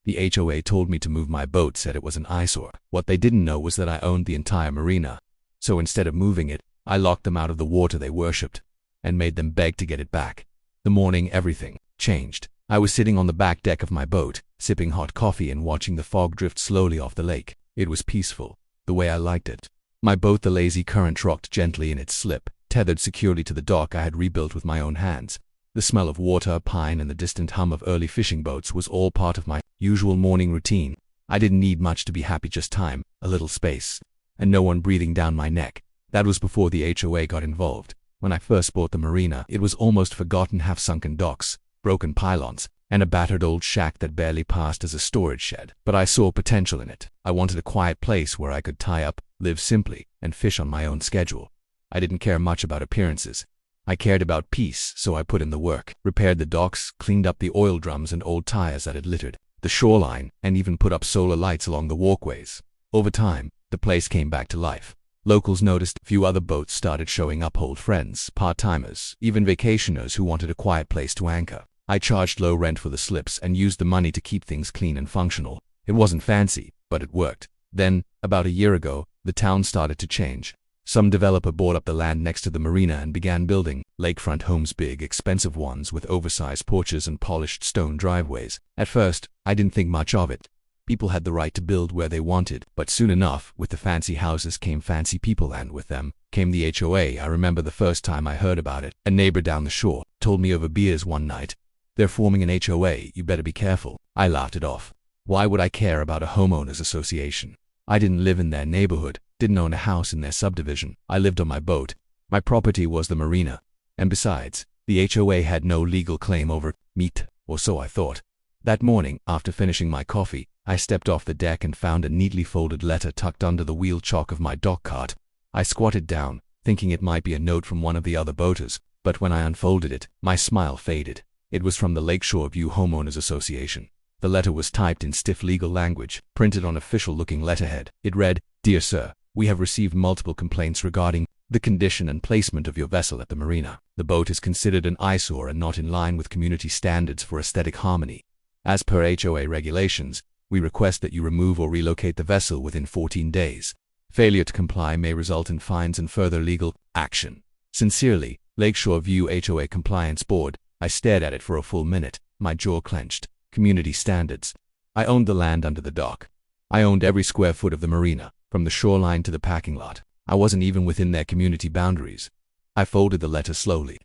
The HOA told me to move my boat, said it was an eyesore. What they didn't know was that I owned the entire marina. So instead of moving it, I locked them out of the water they worshipped and made them beg to get it back. The morning everything changed. I was sitting on the back deck of my boat, sipping hot coffee and watching the fog drift slowly off the lake. It was peaceful, the way I liked it. My boat, the lazy current, rocked gently in its slip, tethered securely to the dock I had rebuilt with my own hands. The smell of water, pine, and the distant hum of early fishing boats was all part of my usual morning routine. I didn't need much to be happy, just time, a little space, and no one breathing down my neck. That was before the HOA got involved. When I first bought the marina, it was almost forgotten, half-sunken docks, broken pylons, and a battered old shack that barely passed as a storage shed. But I saw potential in it. I wanted a quiet place where I could tie up, live simply, and fish on my own schedule. I didn't care much about appearances. I cared about peace, so I put in the work, repaired the docks, cleaned up the oil drums and old tires that had littered the shoreline, and even put up solar lights along the walkways. Over time, the place came back to life. Locals noticed, few other boats started showing up, old friends, part-timers, even vacationers who wanted a quiet place to anchor. I charged low rent for the slips and used the money to keep things clean and functional. It wasn't fancy, but it worked. Then, about a year ago, the town started to change. Some developer bought up the land next to the marina and began building lakefront homes, big, expensive ones with oversized porches and polished stone driveways. At first, I didn't think much of it. People had the right to build where they wanted, but soon enough, with the fancy houses came fancy people, and with them came the HOA. I remember the first time I heard about it. A neighbor down the shore told me over beers one night, "They're forming an HOA, you better be careful." I laughed it off. Why would I care about a homeowners association? I didn't live in their neighborhood, didn't own a house in their subdivision. I lived on my boat. My property was the marina. And besides, the HOA had no legal claim over me, or so I thought. That morning, after finishing my coffee, I stepped off the deck and found a neatly folded letter tucked under the wheel chock of my dock cart. I squatted down, thinking it might be a note from one of the other boaters, but when I unfolded it, my smile faded. It was from the Lakeshore View Homeowners Association. The letter was typed in stiff legal language, printed on official-looking letterhead. It read, "Dear Sir, we have received multiple complaints regarding the condition and placement of your vessel at the marina. The boat is considered an eyesore and not in line with community standards for aesthetic harmony. As per HOA regulations, we request that you remove or relocate the vessel within 14 days. Failure to comply may result in fines and further legal action. Sincerely, Lakeshore View HOA Compliance Board." I stared at it for a full minute, my jaw clenched. Community standards. I owned the land under the dock. I owned every square foot of the marina, from the shoreline to the parking lot. I wasn't even within their community boundaries. I folded the letter slowly,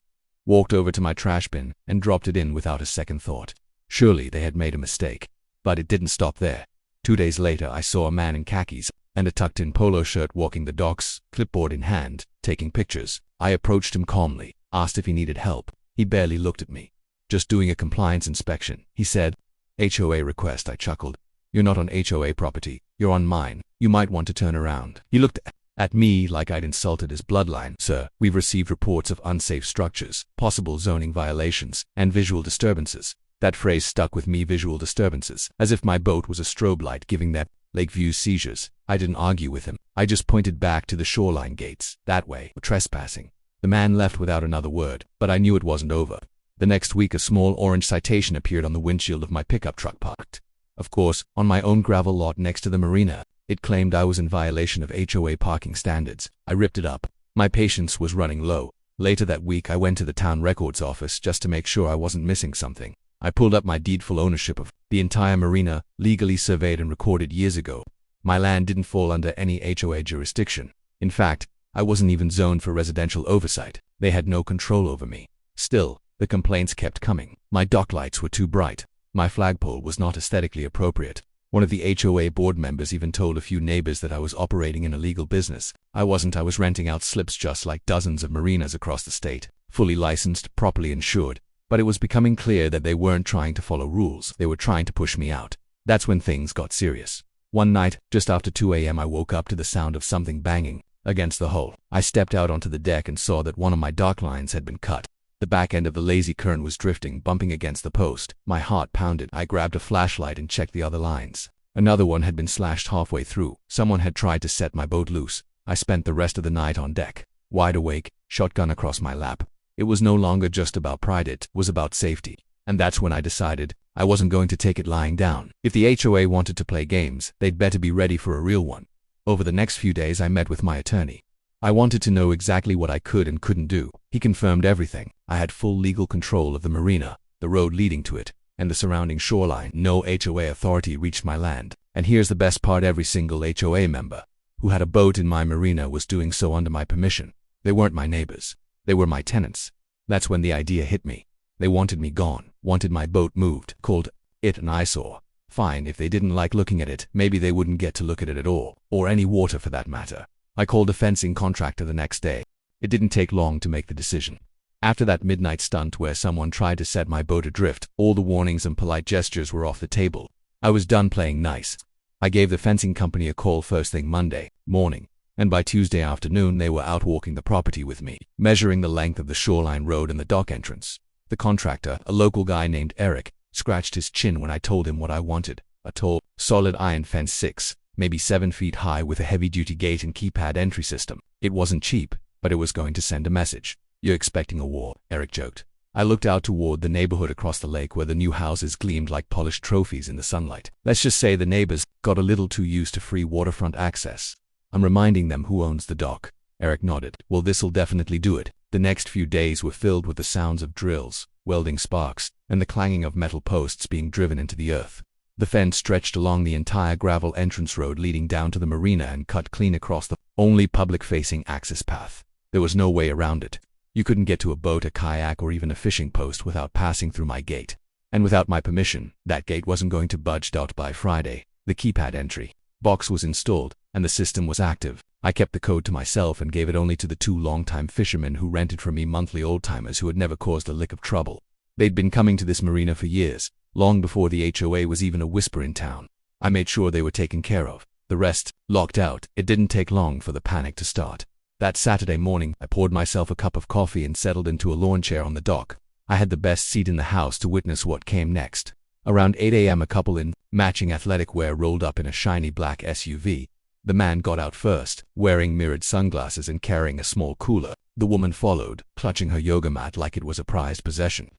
walked over to my trash bin, and dropped it in without a second thought. Surely they had made a mistake. But it didn't stop there. 2 days later, I saw a man in khakis and a tucked-in polo shirt walking the docks, clipboard in hand, taking pictures. I approached him calmly, asked if he needed help. He barely looked at me. "Just doing a compliance inspection," he said. "HOA request," I chuckled. "You're not on HOA property. You're on mine. You might want to turn around." He looked at me like I'd insulted his bloodline. "Sir, we've received reports of unsafe structures, possible zoning violations, and visual disturbances." That phrase stuck with me, visual disturbances, as if my boat was a strobe light giving that Lakeview seizures. I didn't argue with him. I just pointed back to the shoreline gates. "That way, for trespassing." The man left without another word, but I knew it wasn't over. The next week, a small orange citation appeared on the windshield of my pickup truck parked, of course, on my own gravel lot next to the marina. It claimed I was in violation of HOA parking standards. I ripped it up. My patience was running low. Later that week, I went to the town records office just to make sure I wasn't missing something. I pulled up my deedful ownership of the entire marina, legally surveyed and recorded years ago. My land didn't fall under any HOA jurisdiction. In fact, I wasn't even zoned for residential oversight. They had no control over me. Still, the complaints kept coming. My dock lights were too bright. My flagpole was not aesthetically appropriate. One of the HOA board members even told a few neighbors that I was operating an illegal business. I wasn't. I was renting out slips just like dozens of marinas across the state, fully licensed, properly insured. But it was becoming clear that they weren't trying to follow rules. They were trying to push me out. That's when things got serious. One night, just after 2 a.m., I woke up to the sound of something banging against the hull. I stepped out onto the deck and saw that one of my dock lines had been cut. The back end of the lazy current was drifting, bumping against the post. My heart pounded. I grabbed a flashlight and checked the other lines. Another one had been slashed halfway through. Someone had tried to set my boat loose. I spent the rest of the night on deck, wide awake, shotgun across my lap. It was no longer just about pride, it was about safety. And that's when I decided I wasn't going to take it lying down. If the HOA wanted to play games, they'd better be ready for a real one. Over the next few days, I met with my attorney. I wanted to know exactly what I could and couldn't do. He confirmed everything. I had full legal control of the marina, the road leading to it, and the surrounding shoreline. No HOA authority reached my land. And here's the best part: every single HOA member who had a boat in my marina was doing so under my permission. They weren't my neighbors. They were my tenants. That's when the idea hit me. They wanted me gone, wanted my boat moved, called it an eyesore. Fine, if they didn't like looking at it, maybe they wouldn't get to look at it at all, or any water for that matter. I called a fencing contractor the next day. It didn't take long to make the decision. After that midnight stunt where someone tried to set my boat adrift, all the warnings and polite gestures were off the table. I was done playing nice. I gave the fencing company a call first thing Monday morning, and by Tuesday afternoon they were out walking the property with me, measuring the length of the shoreline road and the dock entrance. The contractor, a local guy named Eric, scratched his chin when I told him what I wanted: a tall, solid iron fence 6, maybe 7 feet high with a heavy-duty gate and keypad entry system. It wasn't cheap, but it was going to send a message. "You're expecting a war," Eric joked. I looked out toward the neighborhood across the lake where the new houses gleamed like polished trophies in the sunlight. Let's just say the neighbors got a little too used to free waterfront access. "I'm reminding them who owns the dock." Eric nodded. "Well, this'll definitely do it." The next few days were filled with the sounds of drills, welding sparks, and the clanging of metal posts being driven into the earth. The fence stretched along the entire gravel entrance road leading down to the marina and cut clean across the only public-facing access path. There was no way around it. You couldn't get to a boat, a kayak, or even a fishing post without passing through my gate. And without my permission, that gate wasn't going to budge. By Friday, the keypad entry box was installed, and the system was active. I kept the code to myself and gave it only to the 2 longtime fishermen who rented from me, monthly old-timers who had never caused a lick of trouble. They'd been coming to this marina for years, long before the HOA was even a whisper in town. I made sure they were taken care of. The rest, locked out. It didn't take long for the panic to start. That Saturday morning, I poured myself a cup of coffee and settled into a lawn chair on the dock. I had the best seat in the house to witness what came next. Around 8 a.m., a couple in matching athletic wear rolled up in a shiny black SUV. The man got out first, wearing mirrored sunglasses and carrying a small cooler. The woman followed, clutching her yoga mat like it was a prized possession.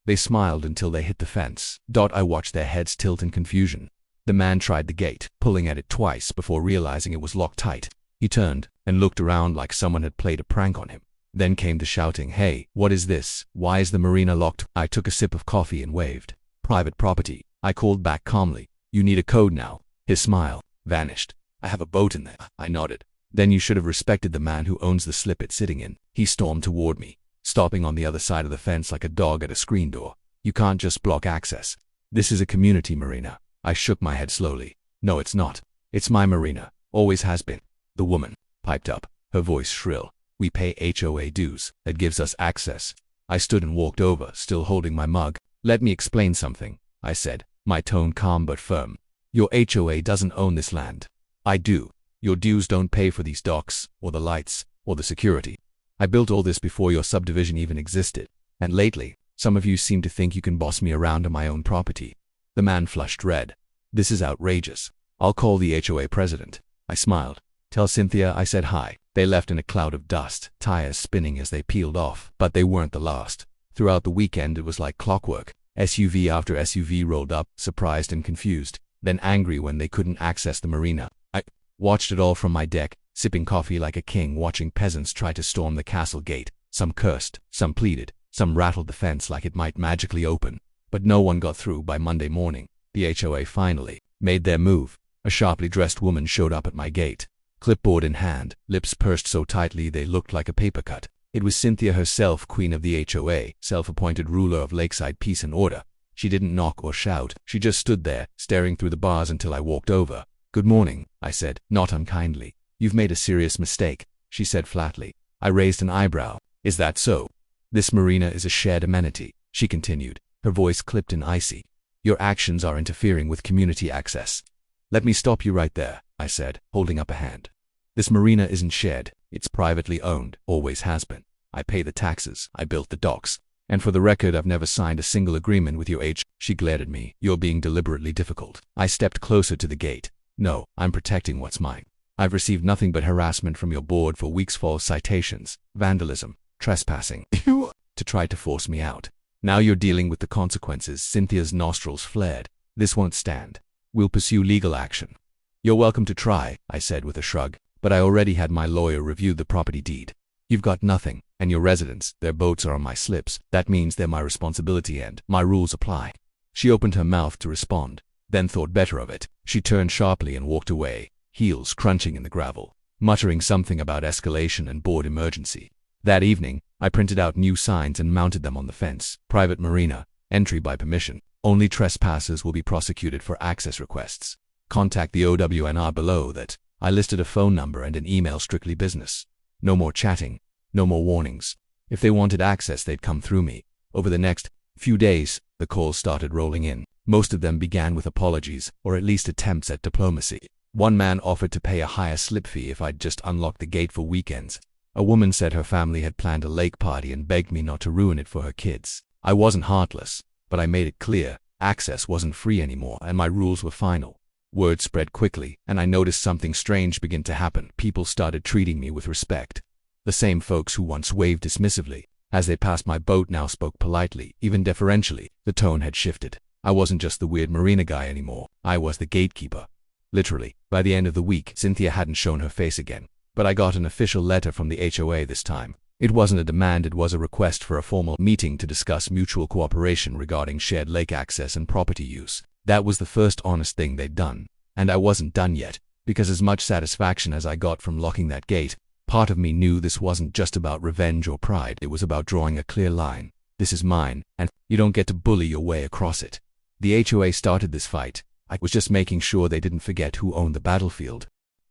They smiled until they hit the fence. I watched their heads tilt in confusion. The man tried the gate, pulling at it twice before realizing it was locked tight. He turned and looked around like someone had played a prank on him. Then came the shouting. "Hey, what is this? Why is the marina locked?" I took a sip of coffee and waved. "Private property," I called back calmly. "You need a code now." His smile vanished. "I have a boat in there," I nodded. "Then you should have respected the man who owns the slip it's sitting in." He stormed toward me, stopping on the other side of the fence like a dog at a screen door. "You can't just block access. This is a community marina." I shook my head slowly. "No, it's not. It's my marina. Always has been." The woman piped up, her voice shrill. "We pay HOA dues. That gives us access." I stood and walked over, still holding my mug. "Let me explain something," I said, my tone calm but firm. "Your HOA doesn't own this land. I do. Your dues don't pay for these docks, or the lights, or the security. I built all this before your subdivision even existed. And lately, some of you seem to think you can boss me around on my own property." The man flushed red. "This is outrageous. I'll call the HOA president." I smiled. "Tell Cynthia I said hi." They left in a cloud of dust, tires spinning as they peeled off. But they weren't the last. Throughout the weekend it was like clockwork. SUV after SUV rolled up, surprised and confused, then angry when they couldn't access the marina. I watched it all from my deck, sipping coffee like a king, watching peasants try to storm the castle gate. Some cursed, some pleaded, some rattled the fence like it might magically open. But no one got through. By Monday morning, the HOA finally made their move. A sharply dressed woman showed up at my gate, clipboard in hand, lips pursed so tightly they looked like a paper cut. It was Cynthia herself, queen of the HOA, self-appointed ruler of lakeside peace and order. She didn't knock or shout. She just stood there, staring through the bars until I walked over. "Good morning," I said, not unkindly. "You've made a serious mistake," she said flatly. I raised an eyebrow. "Is that so?" "This marina is a shared amenity," she continued, her voice clipped and icy. "Your actions are interfering with community access." "Let me stop you right there," I said, holding up a hand. "This marina isn't shared. It's privately owned, always has been. I pay the taxes, I built the docks. And for the record, I've never signed a single agreement with your H." She glared at me. "You're being deliberately difficult." I stepped closer to the gate. "No, I'm protecting what's mine. I've received nothing but harassment from your board for weeks, false citations, vandalism, trespassing, to try to force me out. Now you're dealing with the consequences. Cynthia's nostrils flared. This won't stand. We'll pursue legal action. You're welcome to try, I said with a shrug, but I already had my lawyer review the property deed. You've got nothing, and your residents, their boats are on my slips. That means they're my responsibility and my rules apply. She opened her mouth to respond, then thought better of it. She turned sharply and walked away, heels crunching in the gravel, muttering something about escalation and board emergency. That evening, I printed out new signs and mounted them on the fence. Private Marina, entry by permission. Only trespassers will be prosecuted for access requests. Contact the OWNR below that. I listed a phone number and an email, strictly business. No more chatting, no more warnings. If they wanted access, they'd come through me. Over the next few days, the calls started rolling in. Most of them began with apologies, or at least attempts at diplomacy. One man offered to pay a higher slip fee if I'd just unlock the gate for weekends. A woman said her family had planned a lake party and begged me not to ruin it for her kids. I wasn't heartless, but I made it clear access wasn't free anymore and my rules were final. Word spread quickly, and I noticed something strange begin to happen. People started treating me with respect. The same folks who once waved dismissively as they passed my boat now spoke politely, even deferentially. The tone had shifted. I wasn't just the weird Marina guy anymore. I was the gatekeeper. Literally, by the end of the week, Cynthia hadn't shown her face again. But I got an official letter from the HOA this time. It wasn't a demand, it was a request for a formal meeting to discuss mutual cooperation regarding shared lake access and property use. That was the first honest thing they'd done. And I wasn't done yet, because as much satisfaction as I got from locking that gate, part of me knew this wasn't just about revenge or pride. It was about drawing a clear line. This is mine, and you don't get to bully your way across it. The HOA started this fight. I was just making sure they didn't forget who owned the battlefield.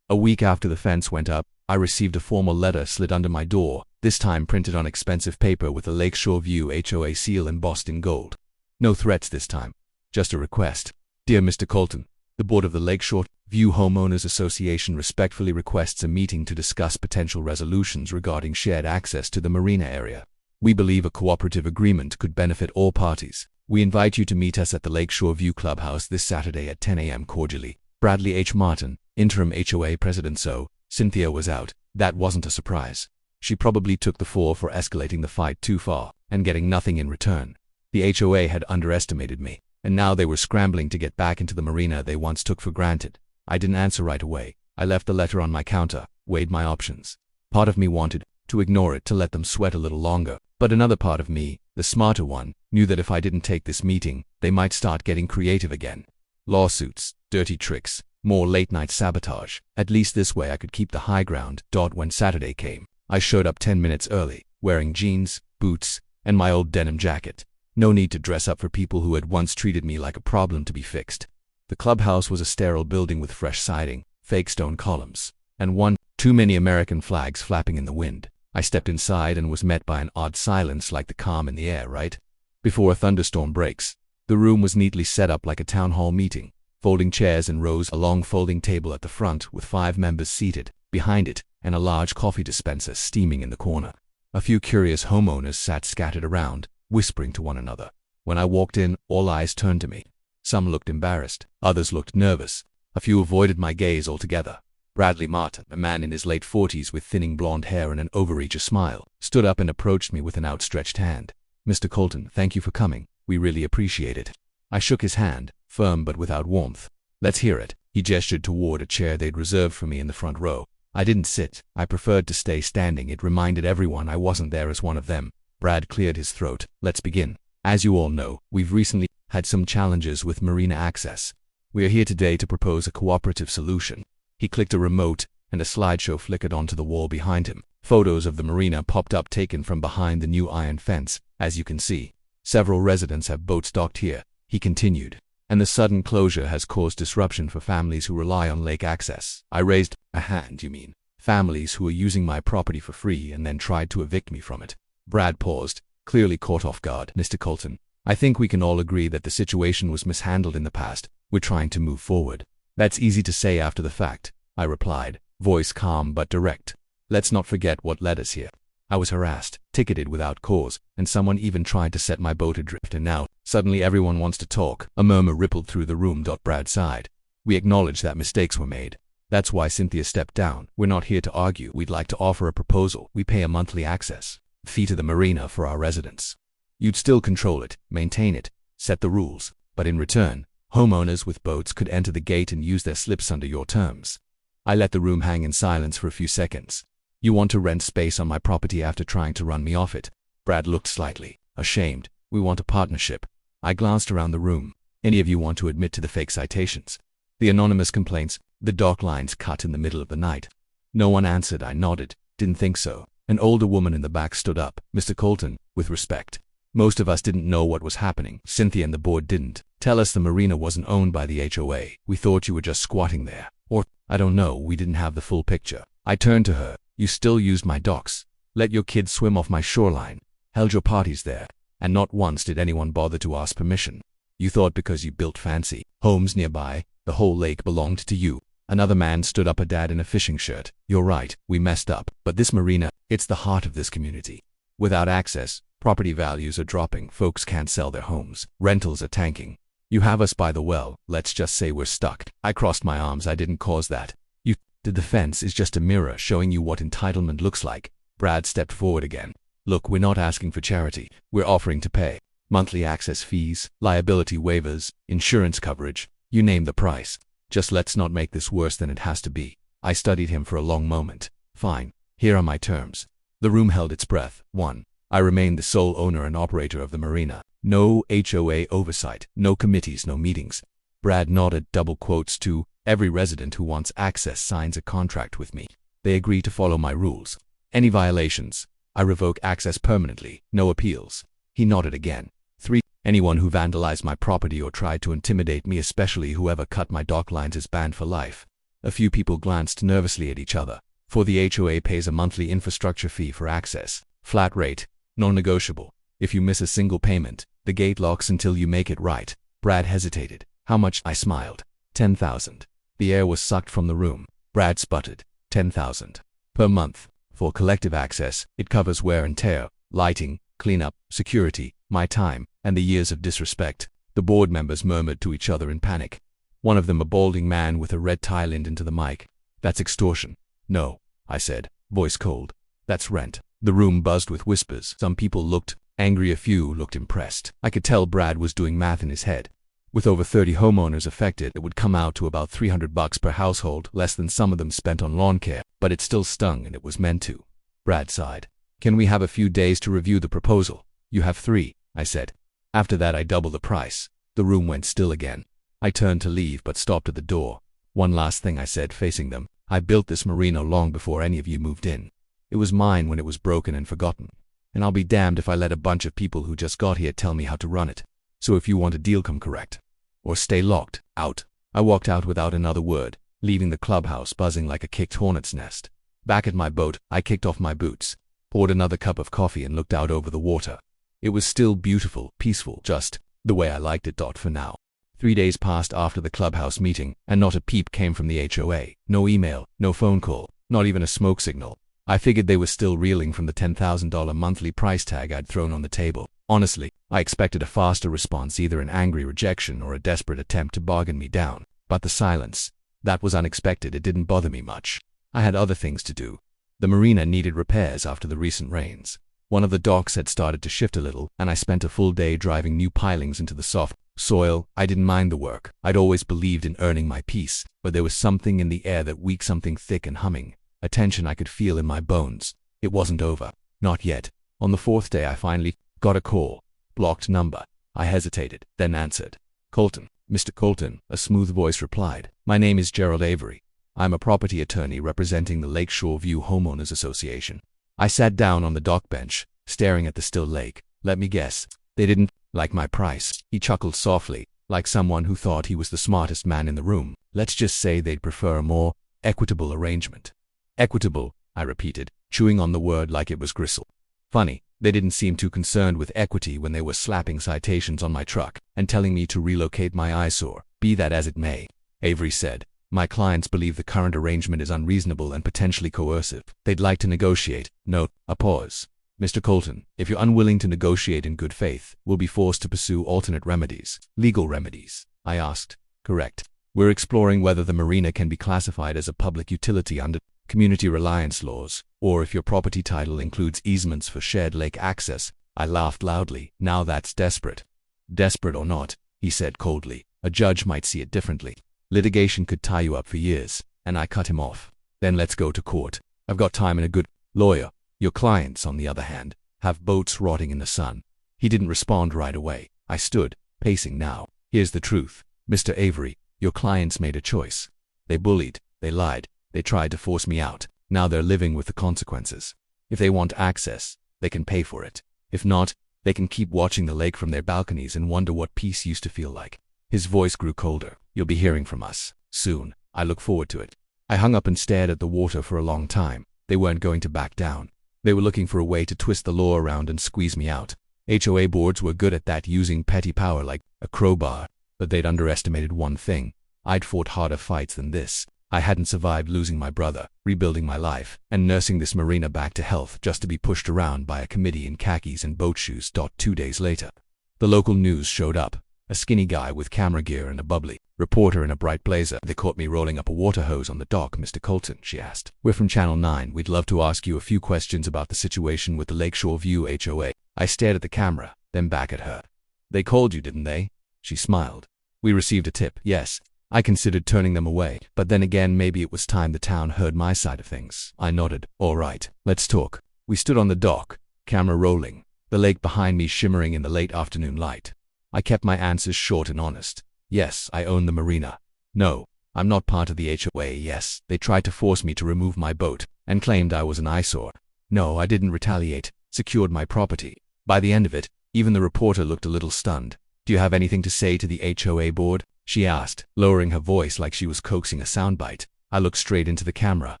A week after the fence went up, I received a formal letter slid under my door, this time printed on expensive paper with a Lakeshore View HOA seal embossed in gold. No threats this time, just a request. Dear Mr. Colton, the board of the Lakeshore View Homeowners Association respectfully requests a meeting to discuss potential resolutions regarding shared access to the Marina area. We believe a cooperative agreement could benefit all parties. We invite you to meet us at the Lakeshore View Clubhouse this Saturday at 10 a.m. Cordially, Bradley H. Martin, interim HOA president. So, Cynthia was out. That wasn't a surprise. She probably took the fall for escalating the fight too far and getting nothing in return. The HOA had underestimated me, and now they were scrambling to get back into the marina they once took for granted. I didn't answer right away. I left the letter on my counter, weighed my options. Part of me wanted to ignore it to let them sweat a little longer, but another part of me, the smarter one, knew that if I didn't take this meeting, they might start getting creative again. Lawsuits, dirty tricks, more late-night sabotage. At least this way I could keep the high ground. When Saturday came, I showed up 10 minutes early, wearing jeans, boots, and my old denim jacket. No need to dress up for people who had once treated me like a problem to be fixed. The clubhouse was a sterile building with fresh siding, fake stone columns, and one too many American flags flapping in the wind. I stepped inside and was met by an odd silence, like the calm in the air, right? Before a thunderstorm breaks. The room was neatly set up like a town hall meeting. Folding chairs in rows, a long folding table at the front with 5 members seated behind it, and a large coffee dispenser steaming in the corner. A few curious homeowners sat scattered around, whispering to one another. When I walked in, all eyes turned to me. Some looked embarrassed, others looked nervous. A few avoided my gaze altogether. Bradley Martin, a man in his late 40s with thinning blonde hair and an overeager smile, stood up and approached me with an outstretched hand. Mr. Colton, thank you for coming. We really appreciate it. I shook his hand, firm but without warmth. Let's hear it. He gestured toward a chair they'd reserved for me in the front row. I didn't sit. I preferred to stay standing. It reminded everyone I wasn't there as one of them. Brad cleared his throat. Let's begin. As you all know, we've recently had some challenges with marina access. We are here today to propose a cooperative solution. He clicked a remote, and a slideshow flickered onto the wall behind him. Photos of the marina popped up, taken from behind the new iron fence. As you can see, several residents have boats docked here, he continued, and the sudden closure has caused disruption for families who rely on lake access. I raised a hand. You mean families who are using my property for free and then tried to evict me from it? Brad paused, clearly caught off guard. Mr. Colton, I think we can all agree that the situation was mishandled in the past. We're trying to move forward. That's easy to say after the fact, I replied, voice calm but direct. Let's not forget what led us here. I was harassed, ticketed without cause, and someone even tried to set my boat adrift, and now, suddenly everyone wants to talk. A murmur rippled through the room. Brad sighed. We acknowledge that mistakes were made. That's why Cynthia stepped down. We're not here to argue. We'd like to offer a proposal. We pay a monthly access fee to the marina for our residents. You'd still control it, maintain it, set the rules, but in return, homeowners with boats could enter the gate and use their slips under your terms. I let the room hang in silence for a few seconds. You want to rent space on my property after trying to run me off it? Brad looked slightly ashamed. We want a partnership. I glanced around the room. Any of you want to admit to the fake citations? The anonymous complaints, the dock lines cut in the middle of the night. No one answered. I nodded. Didn't think so. An older woman in the back stood up. Mr. Colton, with respect. Most of us didn't know what was happening. Cynthia and the board didn't tell us the marina wasn't owned by the HOA. We thought you were just squatting there. Or, I don't know, we didn't have the full picture. I turned to her. You still used my docks. Let your kids swim off my shoreline. Held your parties there. And not once did anyone bother to ask permission. You thought because you built fancy homes nearby, the whole lake belonged to you. Another man stood up, a dad in a fishing shirt. You're right, we messed up. But this marina, it's the heart of this community. Without access, property values are dropping. Folks can't sell their homes. Rentals are tanking. You have us by the well. Let's just say we're stuck. I crossed my arms. I didn't cause that. You did. The fence is just a mirror showing you what entitlement looks like. Brad stepped forward again. Look, we're not asking for charity. We're offering to pay. Monthly access fees, liability waivers, insurance coverage. You name the price. Just let's not make this worse than it has to be. I studied him for a long moment. Fine. Here are my terms. The room held its breath. 1. I remain the sole owner and operator of the marina. No HOA oversight. No committees, no meetings. Brad nodded. Double quotes. 2. Every resident who wants access signs a contract with me. They agree to follow my rules. Any violations, I revoke access permanently. No appeals. He nodded again. 3. Anyone who vandalized my property or tried to intimidate me, especially whoever cut my dock lines, is banned for life. A few people glanced nervously at each other. For the HOA pays a monthly infrastructure fee for access. Flat rate. Non-negotiable. If you miss a single payment, the gate locks until you make it right. Brad hesitated. How much? I smiled. 10,000. The air was sucked from the room. Brad sputtered. 10,000. Per month. For collective access, it covers wear and tear, lighting, cleanup, security, my time, and the years of disrespect. The board members murmured to each other in panic. One of them, a balding man with a red tie, leaned into the mic. That's extortion. No, I said, voice cold. That's rent. The room buzzed with whispers. Some people looked angry, a few looked impressed. I could tell Brad was doing math in his head. With over 30 homeowners affected, it would come out to about $300 per household, less than some of them spent on lawn care, but it still stung, and it was meant to. Brad sighed. Can we have a few days to review the proposal? You have 3, I said. After that I double the price. The room went still again. I turned to leave but stopped at the door. One last thing, I said, facing them. I built this marina long before any of you moved in. It was mine when it was broken and forgotten. And I'll be damned if I let a bunch of people who just got here tell me how to run it. So if you want a deal, come correct. Or stay locked out. I walked out without another word, leaving the clubhouse buzzing like a kicked hornet's nest. Back at my boat, I kicked off my boots, poured another cup of coffee and looked out over the water. It was still beautiful, peaceful, just the way I liked it. For now. 3 days passed after the clubhouse meeting, and not a peep came from the HOA. No email, no phone call, not even a smoke signal. I figured they were still reeling from the $10,000 monthly price tag I'd thrown on the table. Honestly, I expected a faster response, either an angry rejection or a desperate attempt to bargain me down. But the silence, that was unexpected. It didn't bother me much. I had other things to do. The marina needed repairs after the recent rains. One of the docks had started to shift a little, and I spent a full day driving new pilings into the soft soil. I didn't mind the work. I'd always believed in earning my piece, but there was something in the air that weak, something thick and humming, a tension I could feel in my bones. It wasn't over. Not yet. On the 4th day I finally got a call. Blocked number. I hesitated, then answered. Colton. Mr. Colton, a smooth voice replied. My name is Gerald Avery. I'm a property attorney representing the Lakeshore View Homeowners Association. I sat down on the dock bench, staring at the still lake. Let me guess. They didn't like my price. He chuckled softly, like someone who thought he was the smartest man in the room. Let's just say they'd prefer a more equitable arrangement. Equitable, I repeated, chewing on the word like it was gristle. Funny, they didn't seem too concerned with equity when they were slapping citations on my truck and telling me to relocate my eyesore. Be that as it may, Avery said, my clients believe the current arrangement is unreasonable and potentially coercive. They'd like to negotiate. Note, a pause. Mr. Colton, if you're unwilling to negotiate in good faith, we'll be forced to pursue alternate remedies. Legal remedies, I asked. Correct. We're exploring whether the marina can be classified as a public utility under community reliance laws, or if your property title includes easements for shared lake access, I laughed loudly. Now that's desperate. Desperate or not, he said coldly, a judge might see it differently. Litigation could tie you up for years, and I cut him off. Then let's go to court. I've got time and a good lawyer. Your clients, on the other hand, have boats rotting in the sun. He didn't respond right away. I stood, pacing now. Here's the truth, Mr. Avery, your clients made a choice. They bullied, they lied, they tried to force me out. Now they're living with the consequences. If they want access, they can pay for it. If not, they can keep watching the lake from their balconies and wonder what peace used to feel like. His voice grew colder. You'll be hearing from us soon. I look forward to it. I hung up and stared at the water for a long time. They weren't going to back down. They were looking for a way to twist the law around and squeeze me out. HOA boards were good at that, using petty power like a crowbar, but they'd underestimated one thing. I'd fought harder fights than this. I hadn't survived losing my brother, rebuilding my life, and nursing this Marina back to health just to be pushed around by a committee in khakis and boat shoes. 2 days later, the local news showed up. A skinny guy with camera gear and a bubbly reporter in a bright blazer. They caught me rolling up a water hose on the dock. Mr. Colton, she asked. We're from Channel 9. We'd love to ask you a few questions about the situation with the Lakeshore View HOA. I stared at the camera, then back at her. They called you, didn't they? She smiled. We received a tip, yes. I considered turning them away, but then again maybe it was time the town heard my side of things. I nodded. All right, let's talk. We stood on the dock, camera rolling, the lake behind me shimmering in the late afternoon light. I kept my answers short and honest. Yes, I own the Marina. No, I'm not part of the HOA. Yes, they tried to force me to remove my boat and claimed I was an eyesore. No, I didn't retaliate, secured my property. By the end of it, even the reporter looked a little stunned. Do you have anything to say to the HOA board? She asked, lowering her voice like she was coaxing a soundbite. I looked straight into the camera.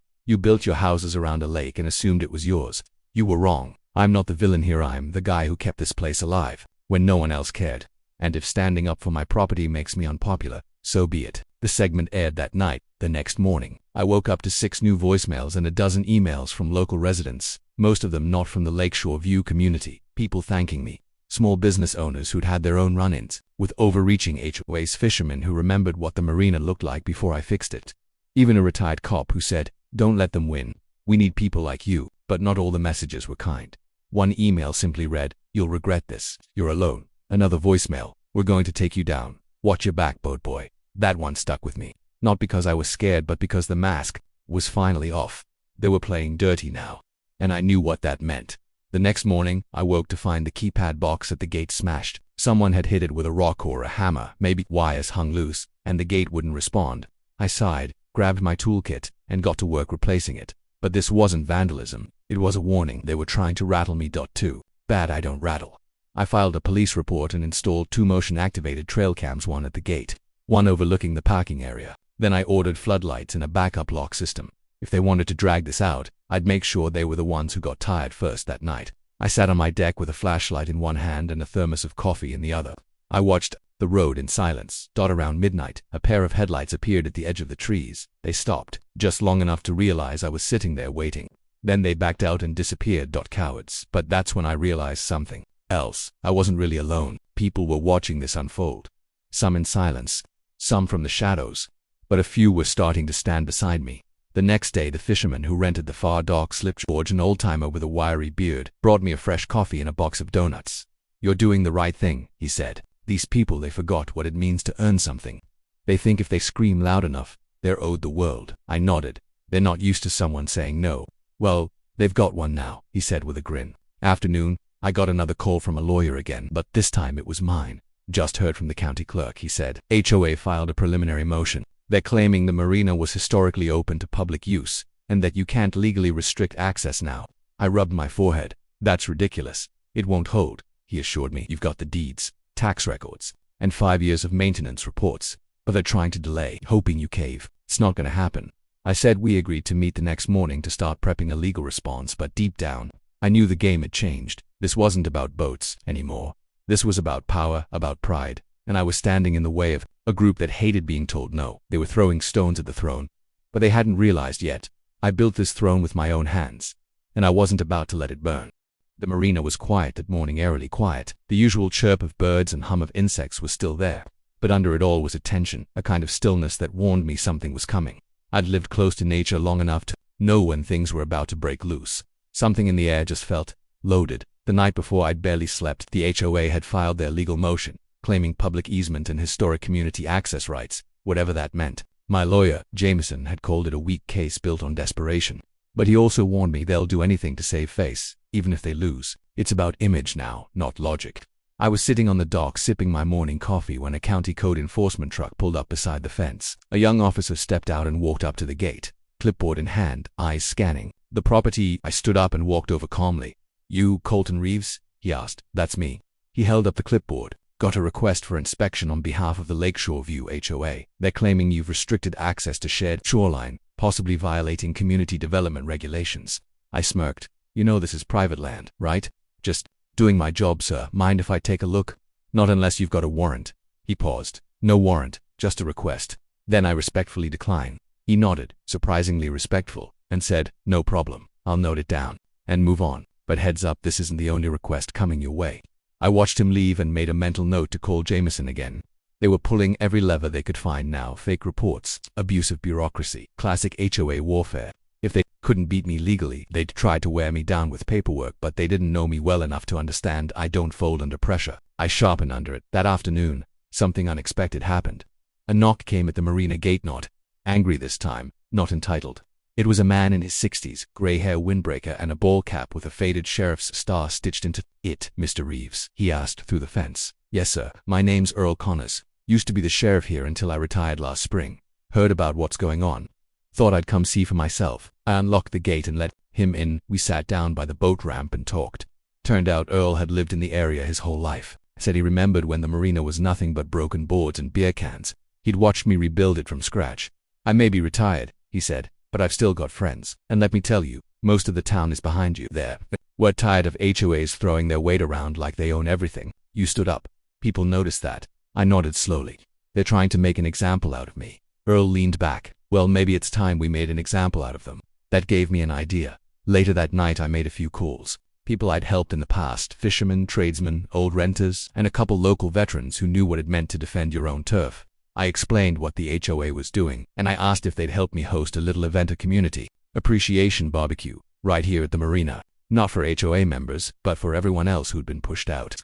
You built your houses around a lake and assumed it was yours. You were wrong. I'm not the villain here. I'm the guy who kept this place alive when no one else cared. And if standing up for my property makes me unpopular, so be it. The segment aired that night. The next morning, I woke up to 6 new voicemails and a dozen emails from local residents, most of them not from the Lakeshore View community, people thanking me. Small business owners who'd had their own run-ins with overreaching HOAs, fishermen who remembered what the Marina looked like before I fixed it. Even a retired cop who said, "Don't let them win. We need people like you." But not all the messages were kind. One email simply read, "You'll regret this. You're alone." Another voicemail, "We're going to take you down. Watch your back, boat boy." That one stuck with me. Not because I was scared, but because the mask was finally off. They were playing dirty now, and I knew what that meant. The next morning, I woke to find the keypad box at the gate smashed. Someone had hit it with a rock or a hammer, maybe wires hung loose, and the gate wouldn't respond. I sighed, grabbed my toolkit, and got to work replacing it. But this wasn't vandalism. It was a warning. They were trying to rattle me. Too bad I don't rattle. I filed a police report and installed 2 motion-activated trail cams, one at the gate, one overlooking the parking area. Then I ordered floodlights and a backup lock system. If they wanted to drag this out, I'd make sure they were the ones who got tired first that night. I sat on my deck with a flashlight in one hand and a thermos of coffee in the other. I watched the road in silence. Around midnight, a pair of headlights appeared at the edge of the trees. They stopped, just long enough to realize I was sitting there waiting. Then they backed out and disappeared. Cowards. But that's when I realized something else. I wasn't really alone. People were watching this unfold. Some in silence, some from the shadows, but a few were starting to stand beside me. The next day, the fisherman who rented the far dock slipped. George, an old-timer with a wiry beard, brought me a fresh coffee and a box of donuts. "You're doing the right thing," he said. "These people, they forgot what it means to earn something. They think if they scream loud enough, they're owed the world." I nodded. "They're not used to someone saying no." "Well, they've got one now," he said with a grin. Afternoon, I got another call from a lawyer again, but this time it was mine. "Just heard from the county clerk," he said. "HOA filed a preliminary motion. They're claiming the Marina was historically open to public use, and that you can't legally restrict access now." I rubbed my forehead. "That's ridiculous. It won't hold," he assured me. "You've got the deeds, tax records, and 5 years of maintenance reports. But they're trying to delay, hoping you cave. It's not gonna happen." I said we agreed to meet the next morning to start prepping a legal response, but deep down, I knew the game had changed. This wasn't about boats anymore. This was about power, about pride, and I was standing in the way of a group that hated being told no. They were throwing stones at the throne, but they hadn't realized yet. I built this throne with my own hands, and I wasn't about to let it burn. The Marina was quiet that morning, eerily quiet. The usual chirp of birds and hum of insects was still there, but under it all was a tension, a kind of stillness that warned me something was coming. I'd lived close to nature long enough to know when things were about to break loose. Something in the air just felt loaded. The night before, I'd barely slept. The HOA had filed their legal motion, claiming public easement and historic community access rights, whatever that meant. My lawyer, Jameson, had called it a weak case built on desperation. But he also warned me they'll do anything to save face, even if they lose. It's about image now, not logic. I was sitting on the dock sipping my morning coffee when a county code enforcement truck pulled up beside the fence. A young officer stepped out and walked up to the gate, clipboard in hand, eyes scanning the property. I stood up and walked over calmly. "You, Colton Reeves?" he asked. "That's me." He held up the clipboard. "Got a request for inspection on behalf of the Lakeshore View HOA. They're claiming you've restricted access to shared shoreline, possibly violating community development regulations." I smirked. "You know this is private land, right?" "Just doing my job, sir. Mind if I take a look?" "Not unless you've got a warrant." He paused. "No warrant, just a request." "Then I respectfully decline." He nodded, surprisingly respectful, and said, "No problem. I'll note it down and move on. But heads up, this isn't the only request coming your way." I watched him leave and made a mental note to call Jameson again. They were pulling every lever they could find now. Fake reports, abusive bureaucracy, classic HOA warfare. If they couldn't beat me legally, they'd try to wear me down with paperwork, but they didn't know me well enough to understand I don't fold under pressure. I sharpened under it. That afternoon, something unexpected happened. A knock came at the Marina gate, not angry this time, not entitled. It was a man in his 60s, gray hair, windbreaker, and a ball cap with a faded sheriff's star stitched into it. "Mr. Reeves?" he asked through the fence. "Yes, sir. My name's Earl Connors. Used to be the sheriff here until I retired last spring. Heard about what's going on. Thought I'd come see for myself." I unlocked the gate and let him in. We sat down by the boat ramp and talked. Turned out Earl had lived in the area his whole life. Said he remembered when the Marina was nothing but broken boards and beer cans. He'd watched me rebuild it from scratch. "I may be retired," he said, "but I've still got friends. And let me tell you, most of the town is behind you there. We're tired of HOAs throwing their weight around like they own everything." You stood up. "People notice that." I nodded slowly. "They're trying to make an example out of me." Earl leaned back. "Well, maybe it's time we made an example out of them." That gave me an idea. Later that night I made a few calls. People I'd helped in the past, fishermen, tradesmen, old renters, and a couple local veterans who knew what it meant to defend your own turf. I explained what the HOA was doing, and I asked if they'd help me host a little event, a community appreciation barbecue, right here at the Marina. Not for HOA members, but for everyone else who'd been pushed out,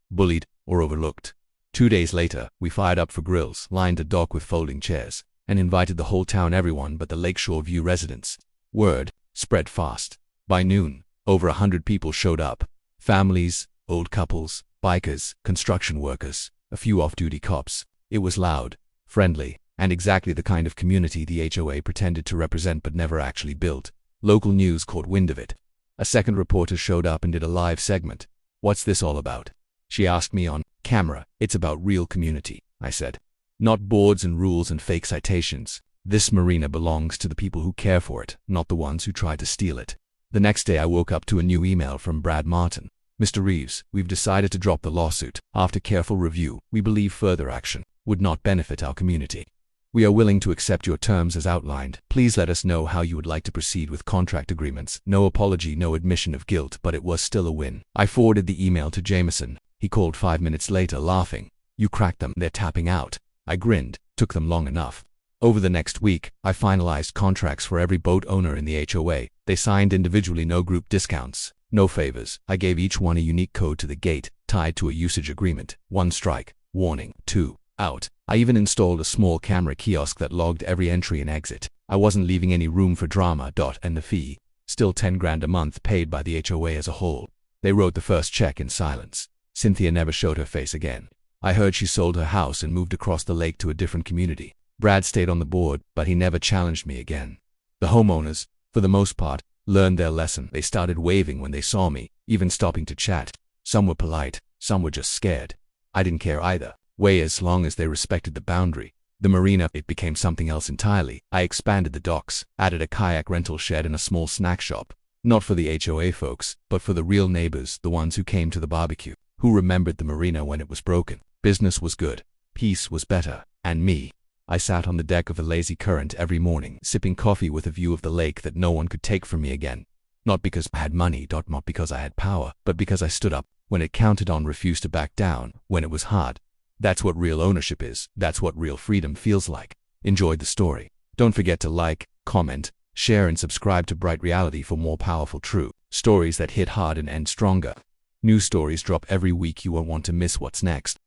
bullied, or overlooked. 2 days later, we fired up for grills, lined the dock with folding chairs, and invited the whole town, everyone but the Lakeshore View residents. Word spread fast. By noon, over 100 people showed up. Families, old couples, bikers, construction workers, a few off-duty cops. It was loud, friendly, and exactly the kind of community the HOA pretended to represent but never actually built. Local news caught wind of it. A second reporter showed up and did a live segment. "What's this all about?" she asked me on camera. "It's about real community," I said. "Not boards and rules and fake citations. This Marina belongs to the people who care for it, not the ones who try to steal it." The next day I woke up to a new email from Brad Martin. "Mr. Reeves, we've decided to drop the lawsuit. After careful review, we believe further action would not benefit our community. We are willing to accept your terms as outlined. Please let us know how you would like to proceed with contract agreements." No apology, no admission of guilt, but it was still a win. I forwarded the email to Jameson. He called 5 minutes later, laughing. "You cracked them. They're tapping out." I grinned. Took them long enough. Over the next week, I finalized contracts for every boat owner in the HOA. They signed individually, no group discounts, no favors. I gave each one a unique code to the gate, tied to a usage agreement. 1 strike, warning. 2 out. I even installed a small camera kiosk that logged every entry and exit. I wasn't leaving any room for drama. And the fee? Still 10 grand a month, paid by the HOA as a whole. They wrote the first check in silence. Cynthia never showed her face again. I heard she sold her house and moved across the lake to a different community. Brad stayed on the board, but he never challenged me again. The homeowners, for the most part, learned their lesson. They started waving when they saw me, even stopping to chat. Some were polite, some were just scared. I didn't care either way, as long as they respected the boundary. The Marina, it became something else entirely. I expanded the docks, added a kayak rental shed and a small snack shop. Not for the HOA folks, but for the real neighbors, the ones who came to the barbecue, who remembered the Marina when it was broken. Business was good, peace was better, and me. I sat on the deck of a lazy current every morning, sipping coffee with a view of the lake that no one could take from me again. Not because I had money, not because I had power, but because I stood up when it counted on, refused to back down when it was hard. That's what real ownership is. That's what real freedom feels like. Enjoyed the story? Don't forget to like, comment, share, and subscribe to Bright Reality for more powerful, true stories that hit hard and end stronger. New stories drop every week. You won't want to miss what's next.